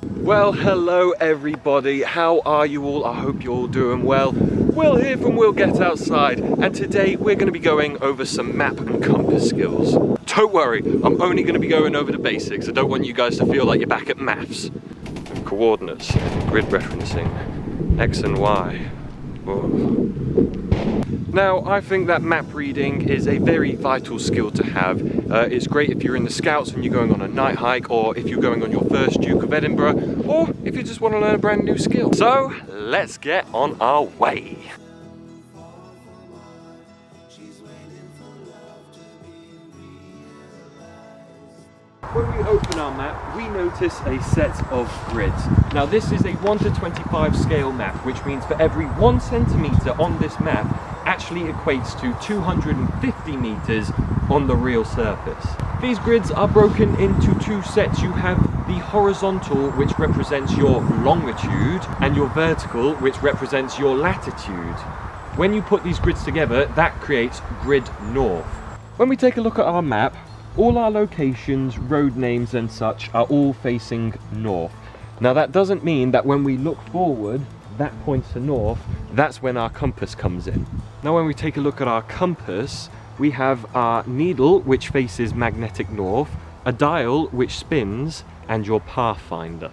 Well, hello everybody, how are you all? I hope you're all doing well. Will here from Will Get Outside, and today we're going to be going over some map and compass skills. Don't worry, I'm only going to be going over the basics. I don't want you guys to feel like you're back at maths. Coordinates, grid referencing, X and Y. Whoa. Now, I think that map reading is a very vital skill to have. It's great if you're in the Scouts and you're going on a night hike, or if you're going on your first Duke of Edinburgh, or if you just want to learn a brand new skill. So, let's get on our way. When we open our map, we notice a set of grids. Now this is a 1 to 25 scale map, which means for every 1 centimetre on this map actually equates to 250 metres on the real surface. These grids are broken into 2 sets. You have the horizontal, which represents your longitude, and your vertical, which represents your latitude. When you put these grids together, that creates grid north. When we take a look at our map, all our locations, road names and such are all facing north. Now that doesn't mean that when we look forward, that points to north. That's when our compass comes in. Now when we take a look at our compass, we have our needle, which faces magnetic north, a dial which spins, and your pathfinder.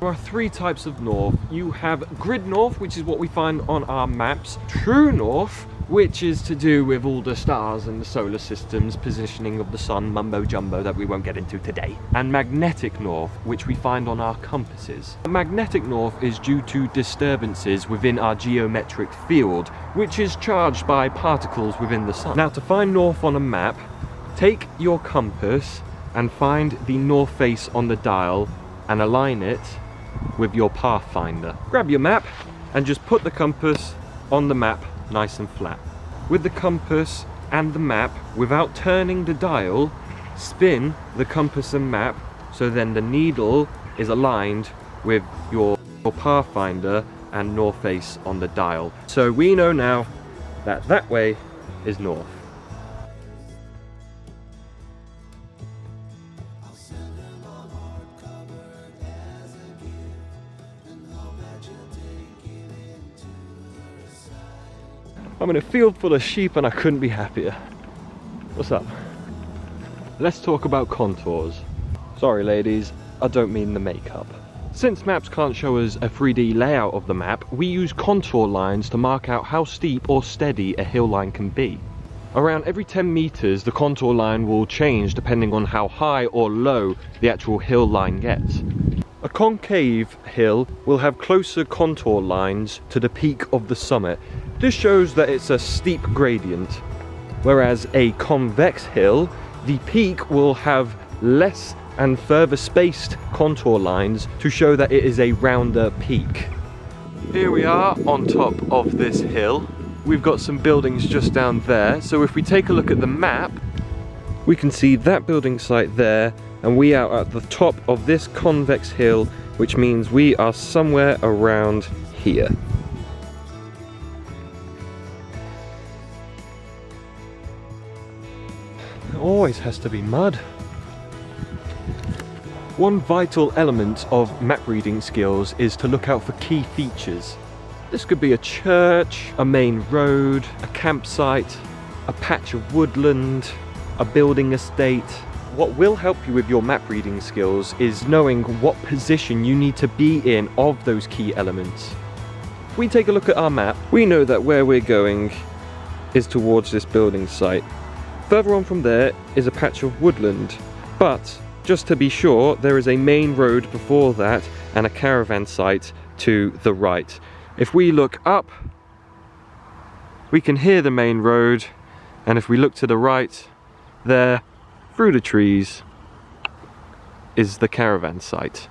There are 3 types of north. You have grid north, which is what we find on our maps, true north, which is to do with all the stars and the solar systems, positioning of the sun, mumbo jumbo that we won't get into today, and magnetic north, which we find on our compasses. Magnetic north is due to disturbances within our geometric field, which is charged by particles within the sun. Now to find north on a map, take your compass and find the north face on the dial and align it with your pathfinder. Grab your map and just put the compass on the map nice and flat. With the compass and the map, without turning the dial, spin the compass and map so then the needle is aligned with your pathfinder and north face on the dial. So we know now that that way is north. I'm in a field full of sheep and I couldn't be happier. What's up? Let's talk about contours. Sorry ladies, I don't mean the makeup. Since maps can't show us a 3D layout of the map, we use contour lines to mark out how steep or steady a hill line can be. Around every 10 meters, the contour line will change depending on how high or low the actual hill line gets. A concave hill will have closer contour lines to the peak of the summit. This shows that it's a steep gradient, whereas a convex hill, the peak will have less and further spaced contour lines to show that it is a rounder peak. Here we are on top of this hill. We've got some buildings just down there, so if we take a look at the map, we can see that building site there, and we are at the top of this convex hill, which means we are somewhere around here. There always has to be mud. One vital element of map reading skills is to look out for key features. This could be a church, a main road, a campsite, a patch of woodland, a building estate. What will help you with your map reading skills is knowing what position you need to be in of those key elements. If we take a look at our map, we know that where we're going is towards this building site. Further on from there is a patch of woodland, but just to be sure, there is a main road before that and a caravan site to the right. If we look up, we can hear the main road, and if we look to the right, there, through the trees, is the caravan site.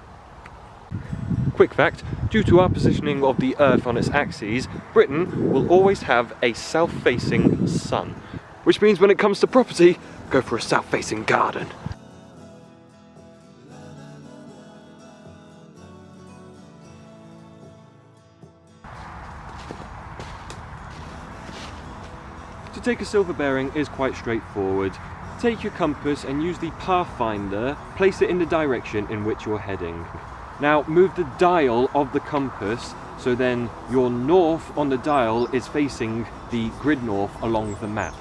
Quick fact, due to our positioning of the Earth on its axes, Britain will always have a south-facing sun, which means when it comes to property, go for a south-facing garden. To take a silver bearing is quite straightforward. Take your compass and use the pathfinder, place it in the direction in which you're heading. Now move the dial of the compass so then your north on the dial is facing the grid north along the map.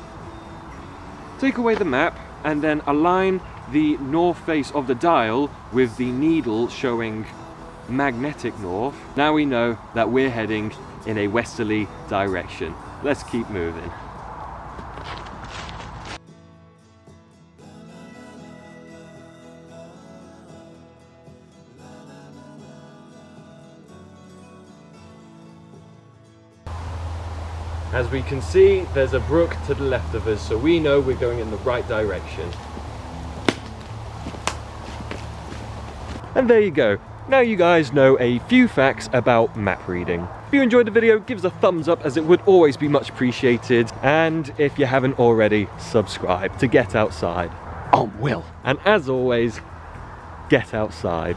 Take away the map and then align the north face of the dial with the needle showing magnetic north. Now we know that we're heading in a westerly direction. Let's keep moving. As we can see, there's a brook to the left of us, so we know we're going in the right direction. And there you go. Now you guys know a few facts about map reading. If you enjoyed the video, give us a thumbs up as it would always be much appreciated. And if you haven't already, subscribe to Get Outside. I'm Will. And as always, get outside.